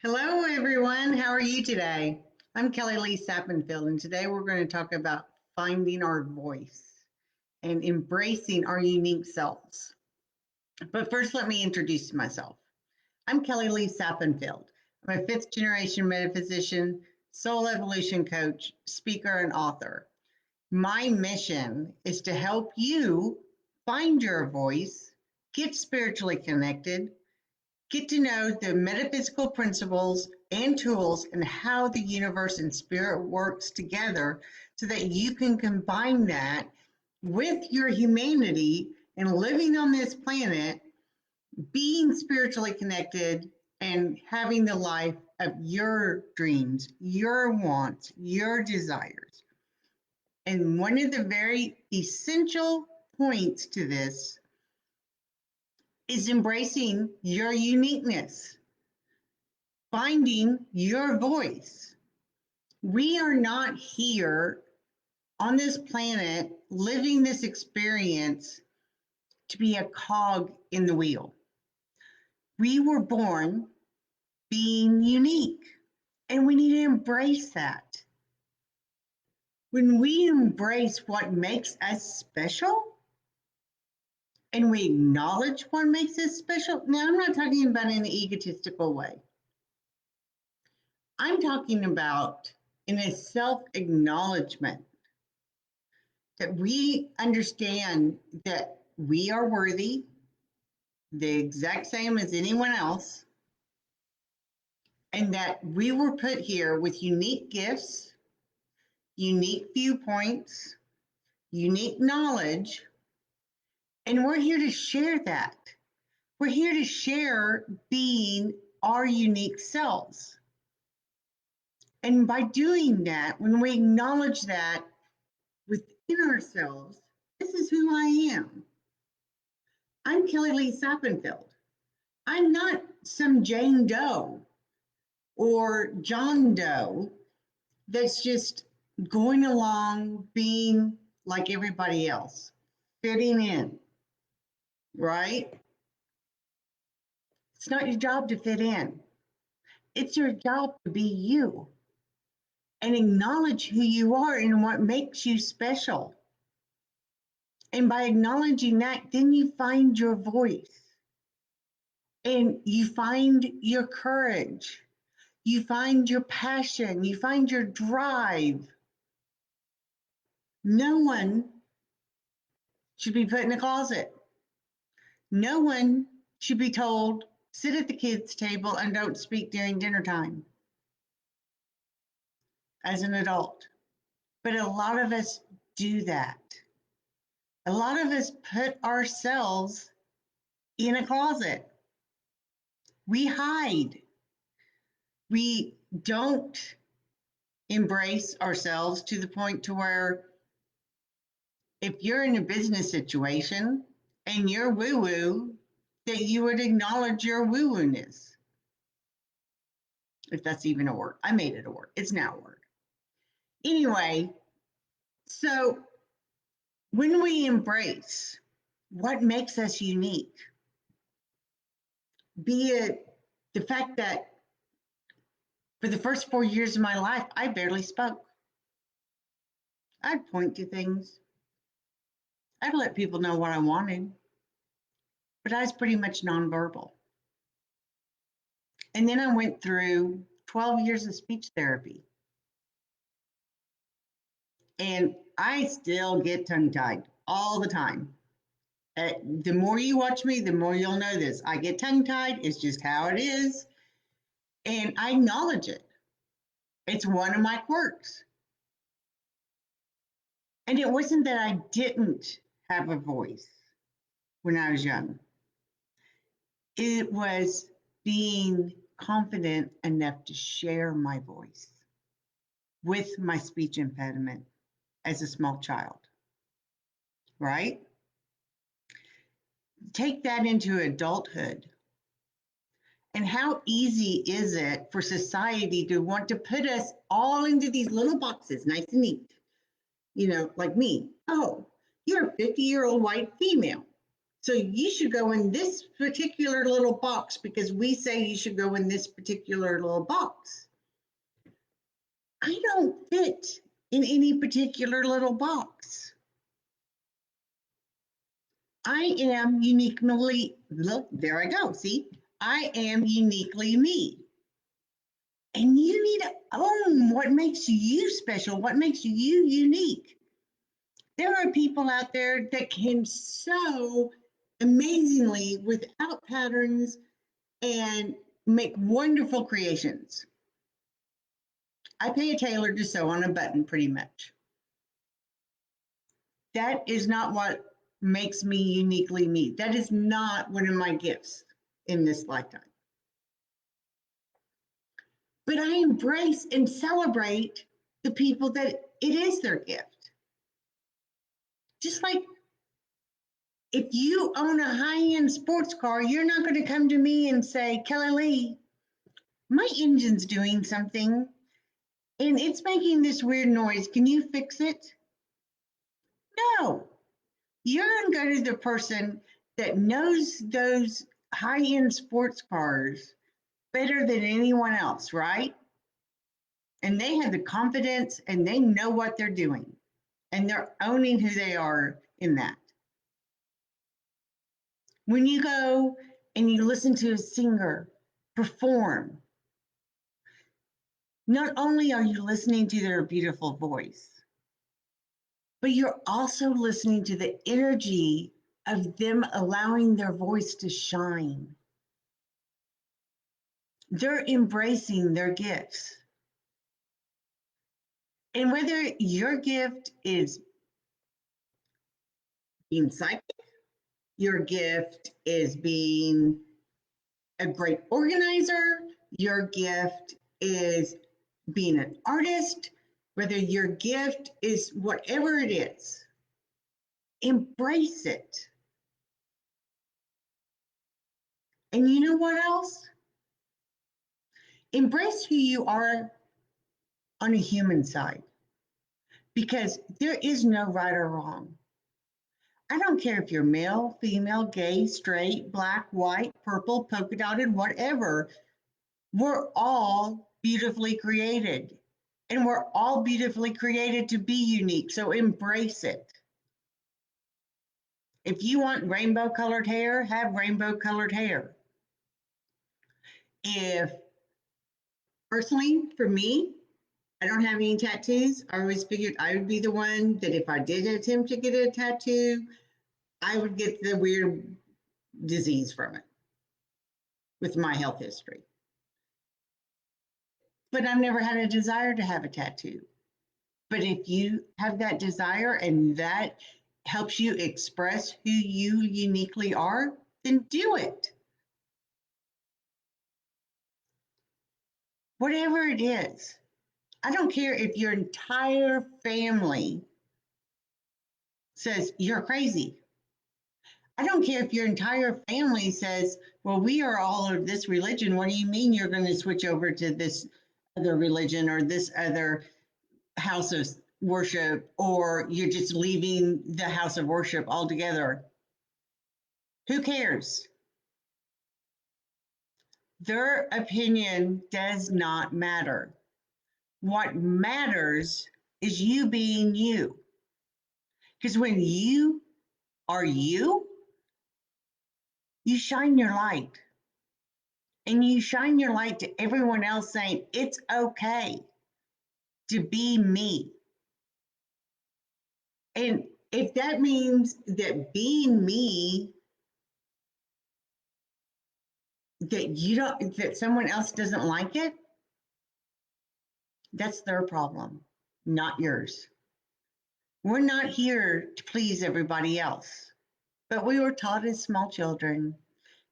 Hello, everyone. How are you today? I'm Kelly Lee Sappenfield, and today we're going to talk about finding our voice and embracing our unique selves. But first, let me introduce myself. I'm Kelly Lee Sappenfield. I'm a fifth generation metaphysician, soul evolution coach, speaker, and author. My mission is to help you find your voice, get spiritually connected, get to know the metaphysical principles and tools and how the universe and spirit works together so that you can combine that with your humanity and living on this planet, being spiritually connected and having the life of your dreams, your wants, your desires. And one of the very essential points to this is embracing your uniqueness, finding your voice. We are not here on this planet living this experience to be a cog in the wheel. We were born being unique, and we need to embrace that. When we embrace what makes us special and we acknowledge what makes us special, now I'm not talking about in an egotistical way. I'm talking about in a self-acknowledgement that we understand that we are worthy, the exact same as anyone else, and that we were put here with unique gifts, unique viewpoints, unique knowledge, and we're here to share that. We're here to share being our unique selves. And by doing that, when we acknowledge that within ourselves, this is who I am. I'm Kelly Lee Sappenfield. I'm not some Jane Doe or John Doe that's just going along being like everybody else, fitting in, right? It's not your job to fit in. It's your job to be you and acknowledge who you are and what makes you special. And by acknowledging that, then you find your voice and you find your courage. You find your passion. You find your drive. No one should be put in a closet. No one should be told, sit at the kids' table and don't speak during dinner time as an adult. But a lot of us do that. A lot of us put ourselves in a closet. We hide. We don't embrace ourselves to the point to where if you're in a business situation and you're woo-woo, that you would acknowledge your woo-woo-ness. If that's even a word. I made it a word. It's now a word. Anyway, so when we embrace what makes us unique, be it the fact that for the first 4 years of my life, I barely spoke. I'd point to things. I'd let people know what I wanted, but I was pretty much nonverbal. And then I went through 12 years of speech therapy. And I still get tongue-tied all the time. The more you watch me, the more you'll know this. I get tongue-tied. It's just how it is. And I acknowledge it. It's one of my quirks. And it wasn't that I didn't have a voice when I was young. It was being confident enough to share my voice with my speech impediment as a small child, right? Take that into adulthood. And how easy is it for society to want to put us all into these little boxes, nice and neat? You know, like me. Oh, you're a 50-year-old white female. So you should go in this particular little box because we say you should go in this particular little box. I don't fit in any particular little box. I am uniquely, look, there I go. See, I am uniquely me. And you need to own what makes you special, what makes you unique. There are people out there that can sew amazingly without patterns and make wonderful creations. I pay a tailor to sew on a button pretty much. That is not what makes me uniquely me. That is not one of my gifts in this lifetime. But I embrace and celebrate the people that it is their gift. Just like if you own a high-end sports car, you're not going to come to me and say, Kelly Lee, my engine's doing something and it's making this weird noise. Can you fix it? No. You're going to go to the person that knows those high-end sports cars better than anyone else, right? And they have the confidence and they know what they're doing and they're owning who they are in that. When you go and you listen to a singer perform, not only are you listening to their beautiful voice, but you're also listening to the energy of them allowing their voice to shine. They're embracing their gifts. And whether your gift is being psychic, your gift is being a great organizer, your gift is being an artist, whether your gift is whatever it is, embrace it. And you know what else? Embrace who you are on a human side because there is no right or wrong. I don't care if you're male, female, gay, straight, black, white, purple, polka dotted, whatever. We're all beautifully created. And we're all beautifully created to be unique. So embrace it. If you want rainbow colored hair, have rainbow colored hair. If personally, for me, I don't have any tattoos. I always figured I would be the one that if I did attempt to get a tattoo, I would get the weird disease from it with my health history. But I've never had a desire to have a tattoo. But if you have that desire and that helps you express who you uniquely are, then do it. Whatever it is. I don't care if your entire family says you're crazy. I don't care if your entire family says, well, we are all of this religion. What do you mean you're going to switch over to this other religion or this other house of worship, or you're just leaving the house of worship altogether? Who cares? Their opinion does not matter. What matters is you being you. Because when you are you, you shine your light. And you shine your light to everyone else saying, it's okay to be me. And if that means that being me, that someone else doesn't like it, that's their problem, not yours. We're not here to please everybody else, but we were taught as small children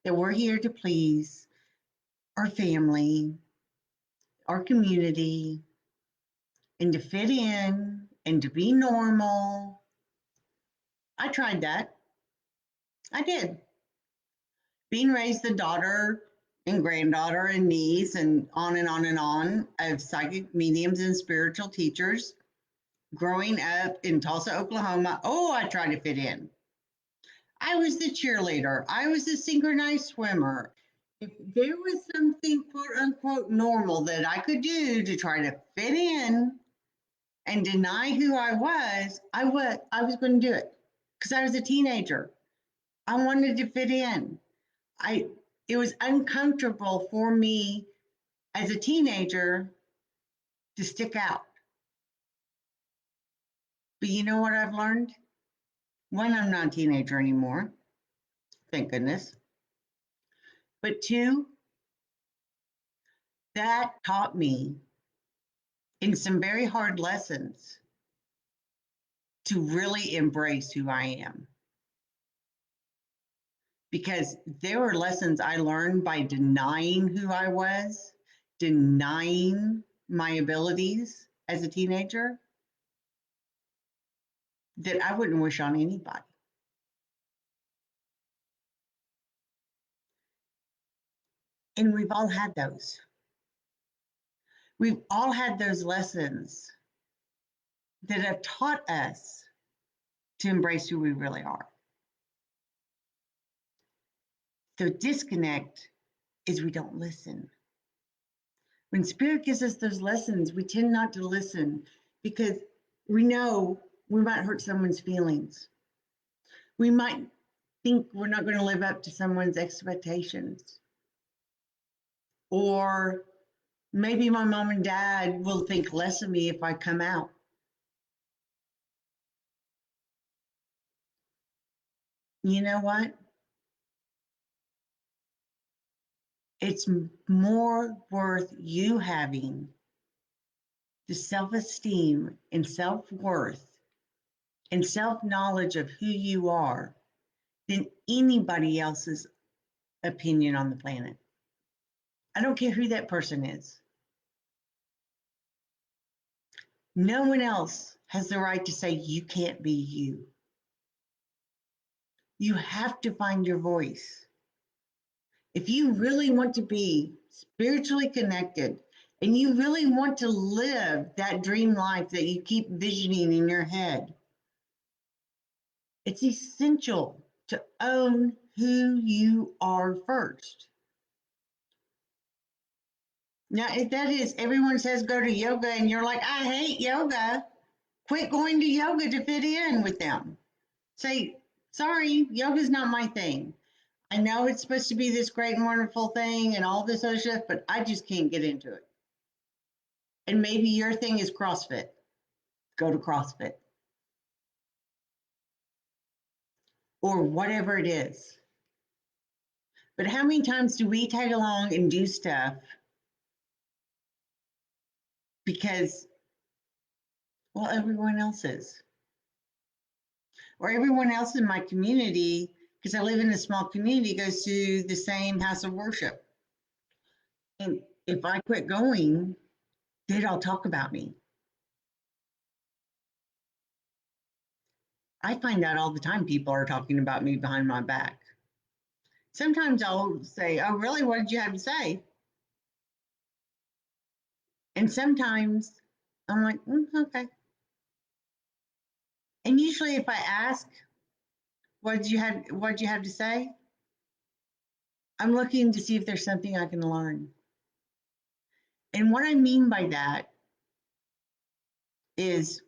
that we're here to please our family, our community, and to fit in and to be normal. I tried that. I did. Being raised the daughter and granddaughter and niece and on of psychic mediums and spiritual teachers, growing up in Tulsa, Oklahoma, I tried to fit in. I was the cheerleader. I was the synchronized swimmer. If there was something quote unquote normal that I could do to try to fit in and deny who I was going to do it because I was a teenager. I wanted to fit in. I it was uncomfortable for me as a teenager to stick out. But you know what I've learned? One, I'm not a teenager anymore, thank goodness. But two, that taught me in some very hard lessons to really embrace who I am. Because there were lessons I learned by denying who I was, denying my abilities as a teenager that I wouldn't wish on anybody. And we've all had those. We've all had those lessons that have taught us to embrace who we really are. The disconnect is we don't listen. When Spirit gives us those lessons, we tend not to listen because we know we might hurt someone's feelings. We might think we're not going to live up to someone's expectations. Or maybe my mom and dad will think less of me if I come out. You know what? It's more worth you having the self esteem and self worth and self knowledge of who you are than anybody else's opinion on the planet. I don't care who that person is. No one else has the right to say you can't be you. You have to find your voice. If you really want to be spiritually connected and you really want to live that dream life that you keep visioning in your head, it's essential to own who you are first. Now, if that is, everyone says go to yoga and you're like, I hate yoga, quit going to yoga to fit in with them. Say, sorry, yoga's not my thing. I know it's supposed to be this great and wonderful thing and all this other stuff, but I just can't get into it. And maybe your thing is CrossFit. Go to CrossFit or whatever it is. But how many times do we tag along and do stuff because, well, everyone else is? Or everyone else in my community, because I live in a small community, goes to the same house of worship. And if I quit going, they'd all talk about me. I find out all the time people are talking about me behind my back. Sometimes I'll say, oh, really? What did you have to say? And sometimes I'm like, okay. And usually if I ask, what did you have to say? I'm looking to see if there's something I can learn. And what I mean by that is,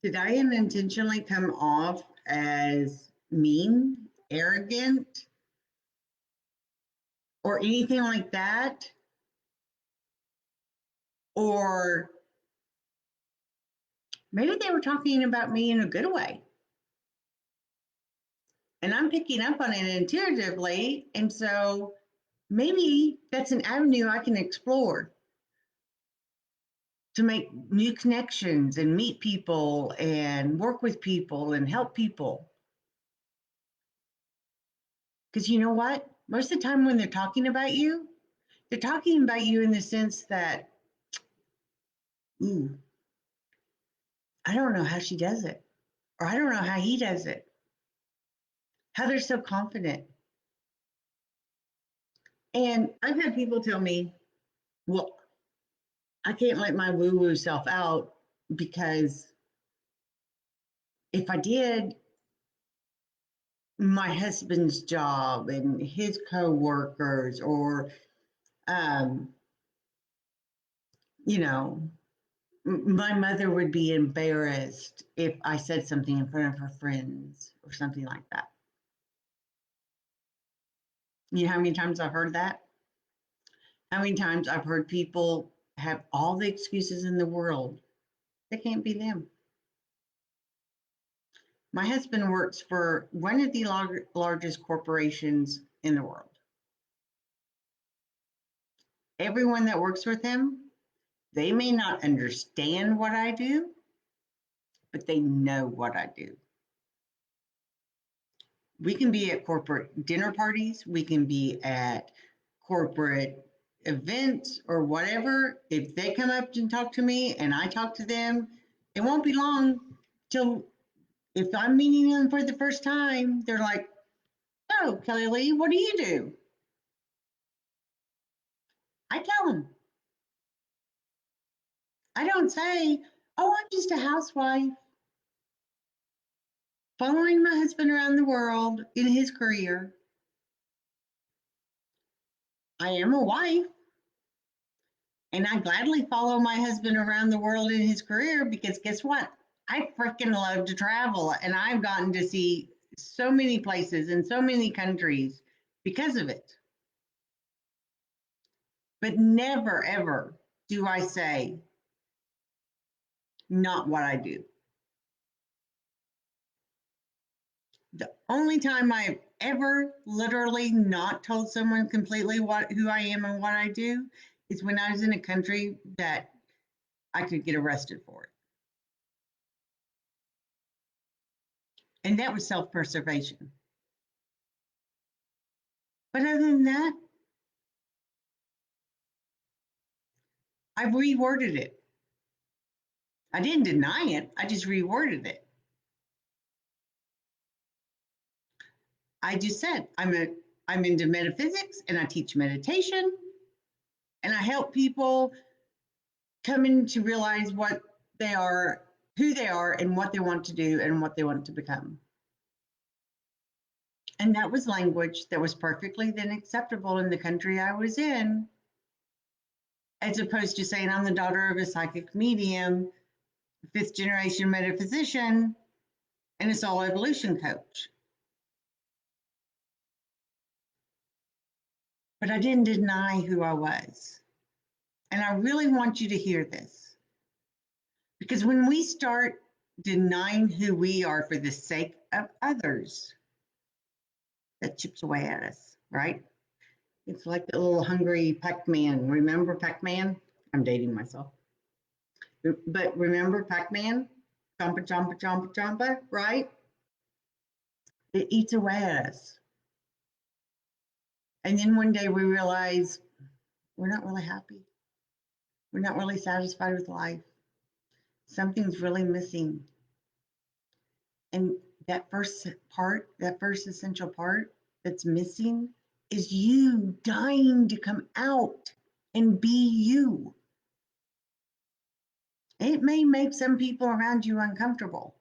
did I unintentionally come off as mean, arrogant, or anything like that? Or maybe they were talking about me in a good way. And I'm picking up on it intuitively. And so maybe that's an avenue I can explore to make new connections and meet people and work with people and help people. Because you know what? Most of the time when they're talking about you, they're talking about you in the sense that, ooh, I don't know how she does it, or I don't know how he does it, how they're so confident. And I've had people tell me, well, I can't let my woo woo self out because if I did, my husband's job and his coworkers, or um, you know, my mother would be embarrassed if I said something in front of her friends or something like that. You know how many times I've heard that? How many times I've heard people have all the excuses in the world. They can't be them. My husband works for one of the largest corporations in the world. Everyone that works with him, they may not understand what I do, but they know what I do. We can be at corporate dinner parties, we can be at corporate events or whatever. If they come up and talk to me and I talk to them, it won't be long till, if I'm meeting them for the first time, they're like, "Oh, Kelly Lee, what do you do?" I tell them. I don't say, "Oh, I'm just a housewife following my husband around the world in his career." I am a wife, and I gladly follow my husband around the world in his career because guess what? I freaking love to travel, and I've gotten to see so many places in so many countries because of it. But never, ever do I say not what I do. The only time I've ever literally not told someone completely what who I am and what I do is when I was in a country that I could get arrested for it. And that was self-preservation. But other than that, I've reworded it. I didn't deny it, I just reworded it. I just said I'm into metaphysics and I teach meditation and I help people come in to realize what they are, who they are, and what they want to do and what they want to become. And that was language that was perfectly then acceptable in the country I was in, as opposed to saying I'm the daughter of a psychic medium, fifth generation metaphysician, and a soul evolution coach. But I didn't deny who I was. And I really want you to hear this. Because when we start denying who we are for the sake of others, that chips away at us, right? It's like the little hungry Pac-Man. Remember Pac-Man? I'm dating myself. But remember Pac-Man? Chompa, chompa, chompa, chompa, right? It eats away at us. And then one day we realize we're not really happy. We're not really satisfied with life. Something's really missing. And that first part, that first essential part that's missing is you dying to come out and be you. It may make some people around you uncomfortable,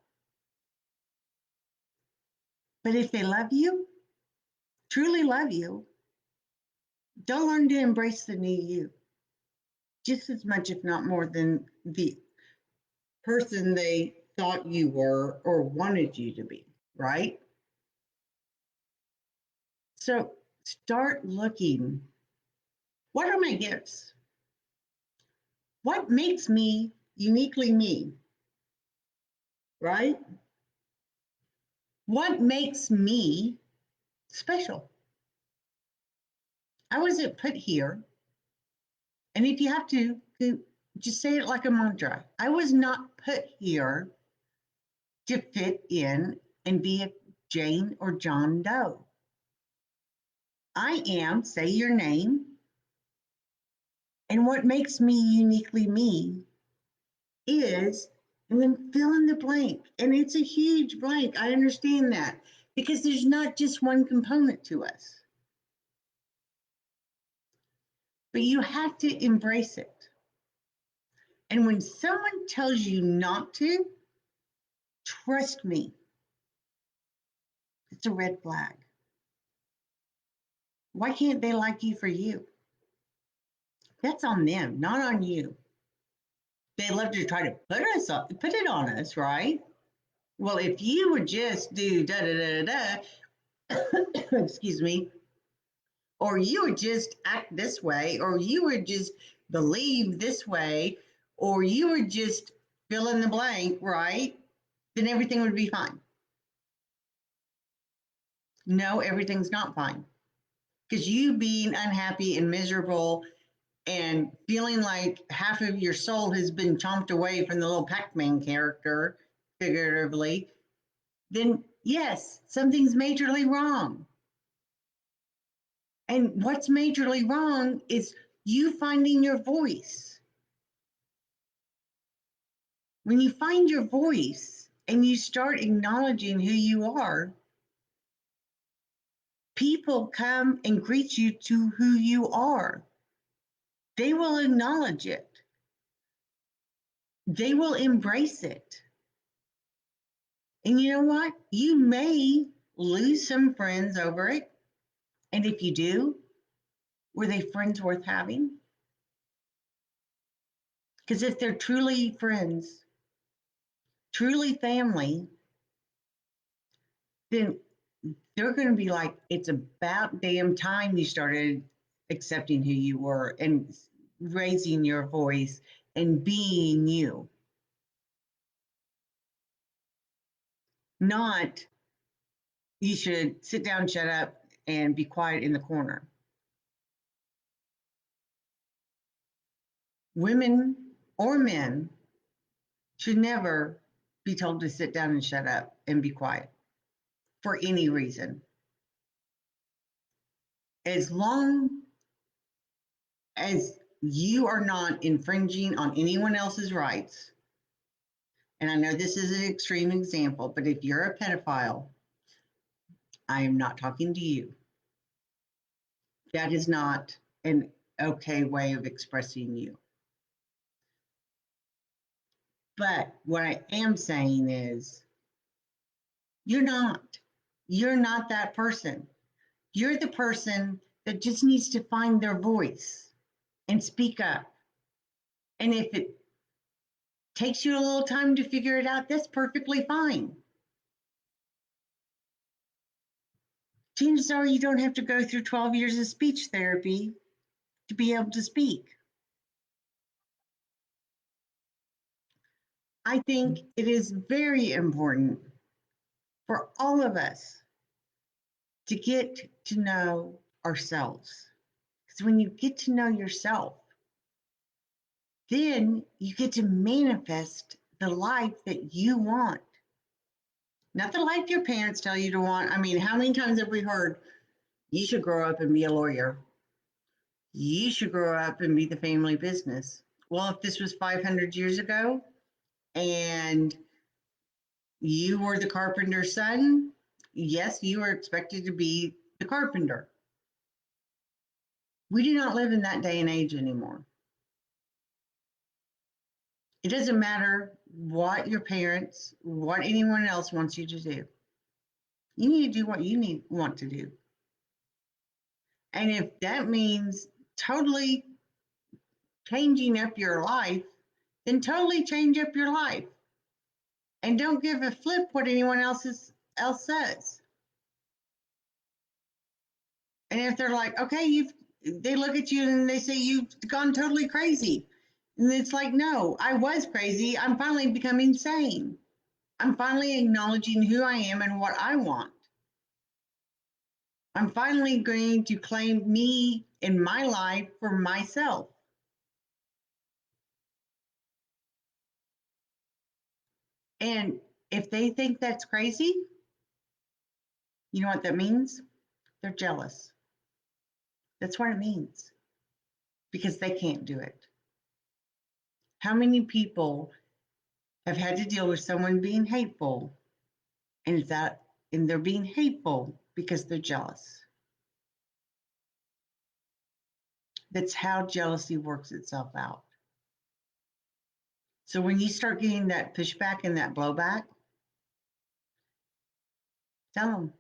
but if they love you, truly love you, they'll learn to embrace the new you just as much, if not more, than the person they thought you were or wanted you to be, right? So start looking. What are my gifts? What makes me uniquely me, right? What makes me special? I wasn't put here. And if you have to, just say it like a mantra. I was not put here to fit in and be a Jane or John Doe. I am, say your name, and what makes me uniquely me is, and then fill in the blank. And it's a huge blank. I understand that because there's not just one component to us, but you have to embrace it. And when someone tells you not to, trust me, It's a red flag. Why can't they like you for you? That's on them, not on you. They love to try to put it on us, right? Well, if you would just do da da da da, excuse me, or you would just act this way, or you would just believe this way, or you would just fill in the blank, right? Then everything would be fine. No, everything's not fine. Because you being unhappy and miserable and feeling like half of your soul has been chomped away from the little Pac-Man character, figuratively, then yes, something's majorly wrong. And what's majorly wrong is you finding your voice. When you find your voice and you start acknowledging who you are, people come and greet you to who you are. They will acknowledge it. They will embrace it. And you know what? You may lose some friends over it. And if you do, were they friends worth having? Because if they're truly friends, truly family, then they're going to be like, it's about damn time you started accepting who you were and raising your voice and being you. Not, you should sit down, shut up, and be quiet in the corner. Women or men should never be told to sit down and shut up and be quiet for any reason. As long as you are not infringing on anyone else's rights, and I know this is an extreme example, but if you're a pedophile, I am not talking to you. That is not an okay way of expressing you. But what I am saying is, you're not. You're not that person. You're the person that just needs to find their voice and speak up. And if it takes you a little time to figure it out, that's perfectly fine. Chances are you don't have to go through 12 years of speech therapy to be able to speak. I think it is very important for all of us to get to know ourselves. Because when you get to know yourself, then you get to manifest the life that you want. Not the life your parents tell you to want. I mean, how many times have we heard, you should grow up and be a lawyer? You should grow up and be the family business. Well, if this was 500 years ago and you were the carpenter's son, yes, you were expected to be the carpenter. We do not live in that day and age anymore. It doesn't matter what your parents, what anyone else wants you to do. You need to do what you want to do. And if that means totally changing up your life, then totally change up your life. And don't give a flip what anyone else says. And if they're like, okay, they look at you and they say you've gone totally crazy. And it's like, no, I was crazy. I'm finally becoming sane. I'm finally acknowledging who I am and what I want. I'm finally going to claim me in my life for myself. And if they think that's crazy, you know what that means? They're jealous. That's what it means because they can't do it. How many people have had to deal with someone being hateful and they're being hateful because they're jealous? That's how jealousy works itself out. So when you start getting that pushback and that blowback, tell them,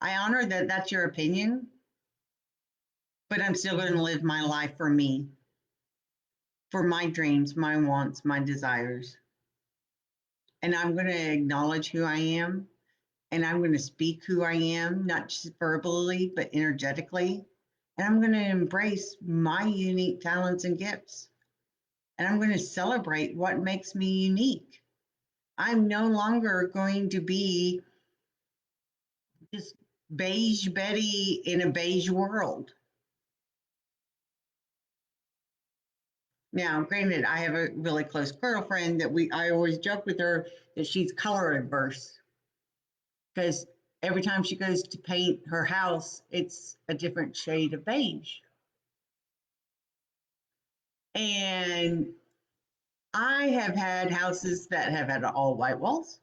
I honor that that's your opinion, but I'm still going to live my life for me, for my dreams, my wants, my desires. And I'm going to acknowledge who I am, and I'm going to speak who I am, not just verbally, but energetically. And I'm going to embrace my unique talents and gifts. And I'm going to celebrate what makes me unique. I'm no longer going to be just beige Betty in a beige world. Now, granted, I have a really close girlfriend that I always joke with her that she's color adverse because every time she goes to paint her house, it's a different shade of beige. And I have had houses that have had all white walls.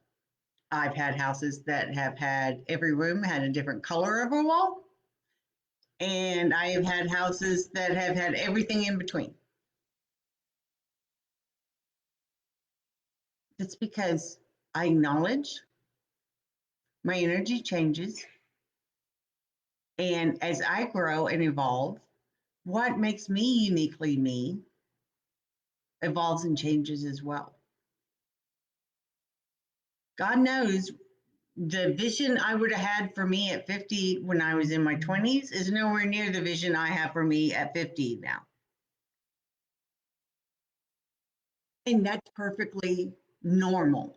I've had houses that have had every room had a different color of a wall. And I have had houses that have had everything in between. That's because I acknowledge my energy changes. And as I grow and evolve, what makes me uniquely me evolves and changes as well. God knows the vision I would have had for me at 50 when I was in my 20s is nowhere near the vision I have for me at 50 now. And that's perfectly normal.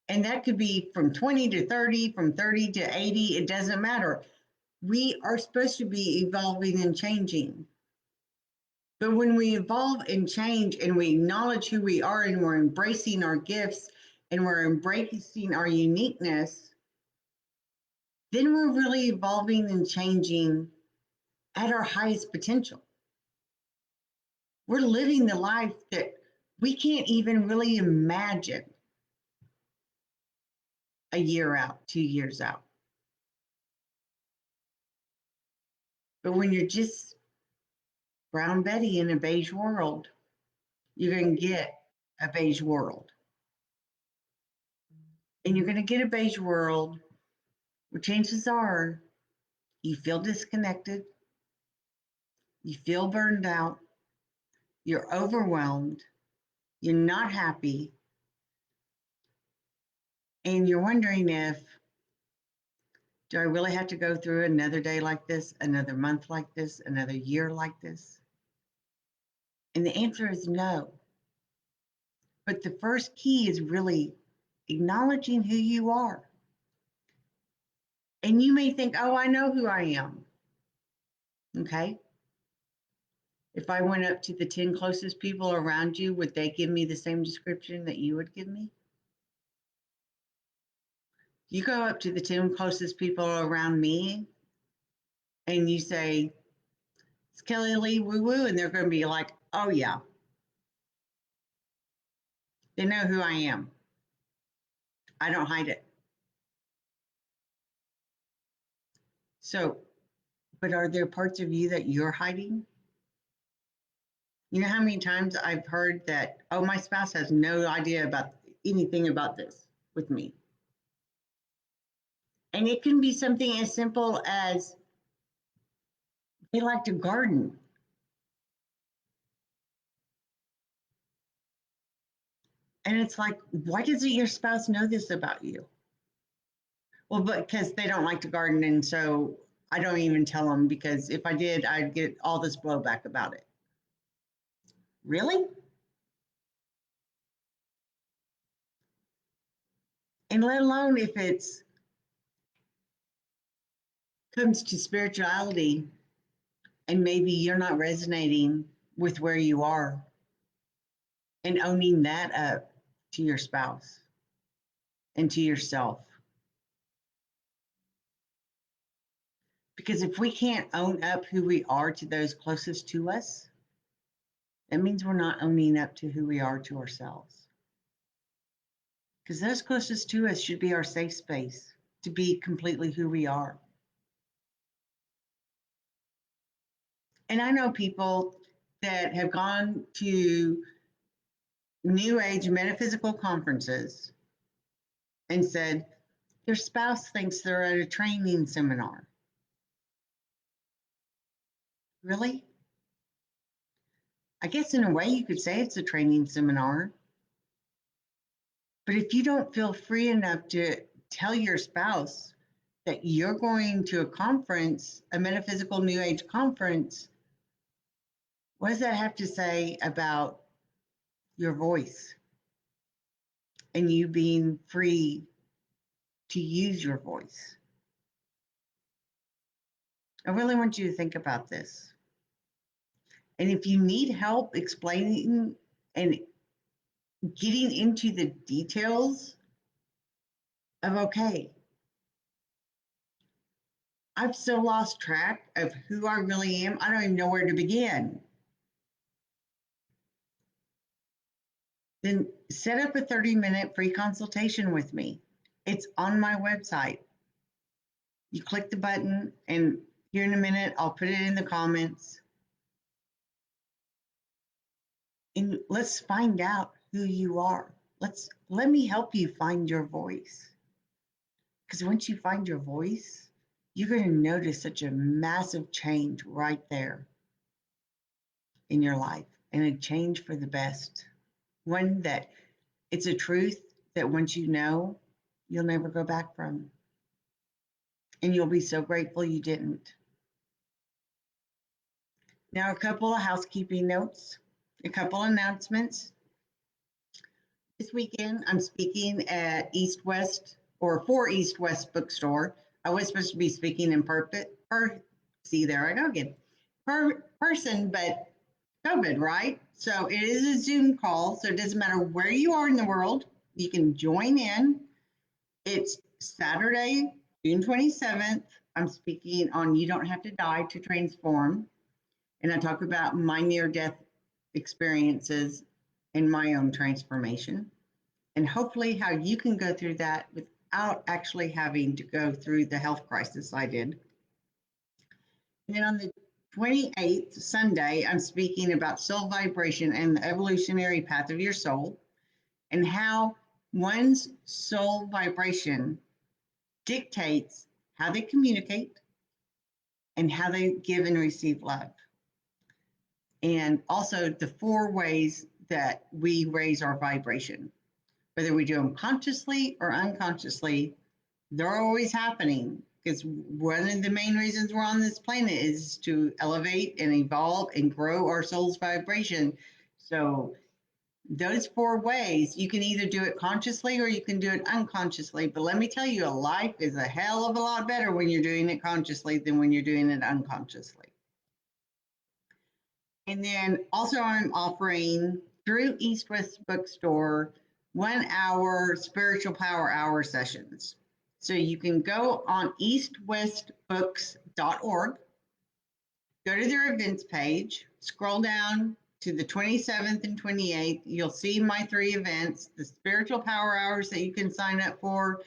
And that could be from 20 to 30, from 30 to 80, it doesn't matter. We are supposed to be evolving and changing. But when we evolve and change and we acknowledge who we are and we're embracing our gifts and we're embracing our uniqueness, then we're really evolving and changing at our highest potential. We're living the life that we can't even really imagine a year out, 2 years out. But when you're just brown Betty in a beige world, you're going to get a beige world. And you're going to get a beige world where chances are you feel disconnected, you feel burned out, you're overwhelmed, you're not happy, and you're wondering if, do I really have to go through another day like this, another month like this, another year like this? And the answer is no. But the first key is really acknowledging who you are. And you may think, oh, I know who I am. Okay. If I went up to the 10 closest people around you, would they give me the same description that you would give me? You go up to the 10 closest people around me and you say, it's Kelly Lee Woo Woo, and they're going to be like, oh, yeah. They know who I am. I don't hide it. So, but are there parts of you that you're hiding? You know how many times I've heard that, oh, my spouse has no idea about anything about this with me. And it can be something as simple as they like to garden. And it's like, why doesn't your spouse know this about you? Well, because they don't like to garden. And so I don't even tell them because if I did, I'd get all this blowback about it. Really? And let alone if it's comes to spirituality and maybe you're not resonating with where you are and owning that up to your spouse and to yourself. Because if we can't own up who we are to those closest to us, that means we're not owning up to who we are to ourselves. Because those closest to us should be our safe space to be completely who we are. And I know people that have gone to New Age metaphysical conferences and said, Their spouse thinks they're at a training seminar. Really? I guess in a way you could say it's a training seminar. But if you don't feel free enough to tell your spouse that you're going to a conference, a metaphysical New Age conference, what does that have to say about your voice and you being free to use your voice? I really want you to think about this. And if you need help explaining and getting into the details of, okay, I've so lost track of who I really am, I don't even know where to begin. Then set up a 30-minute free consultation with me. It's on my website. You click the button, and here in a minute, I'll put it in the comments. And let's find out who you are. Let me help you find your voice. Because once you find your voice, you're going to notice such a massive change right there in your life, and a change for the best. One that it's a truth that once you know, you'll never go back from. And you'll be so grateful you didn't. Now, a couple of housekeeping notes, a couple announcements. This weekend, I'm speaking at East West, or for East West Bookstore. I was supposed to be speaking in see, there I go again, person, but COVID, right? So it is a Zoom call, so it doesn't matter where you are in the world, you can join in. It's Saturday, June 27th. I'm speaking on You Don't Have to Die to Transform. And I talk about my near-death experiences and my own transformation, and hopefully how you can go through that without actually having to go through the health crisis I did. And then on the 28th, Sunday, I'm speaking about soul vibration and the evolutionary path of your soul, and how one's soul vibration dictates how they communicate and how they give and receive love. And also the 4 ways that we raise our vibration, whether we do them consciously or unconsciously, they're always happening, because one of the main reasons we're on this planet is to elevate and evolve and grow our soul's vibration. So those 4 ways, you can either do it consciously or you can do it unconsciously. But let me tell you, life is a hell of a lot better when you're doing it consciously than when you're doing it unconsciously. And then also I'm offering through East West Bookstore 1-hour spiritual power hour sessions. So you can go on eastwestbooks.org, go to their events page, scroll down to the 27th and 28th. You'll see my 3 events, the spiritual power hours that you can sign up for,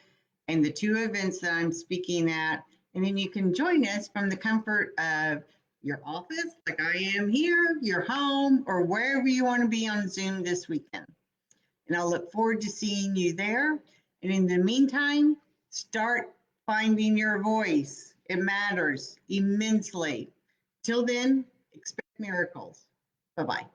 and the 2 events that I'm speaking at. And then you can join us from the comfort of your office, like I am here, your home, or wherever you want to be on Zoom this weekend. And I'll look forward to seeing you there. And in the meantime, start finding your voice. It matters immensely. Till then, expect miracles. Bye-bye.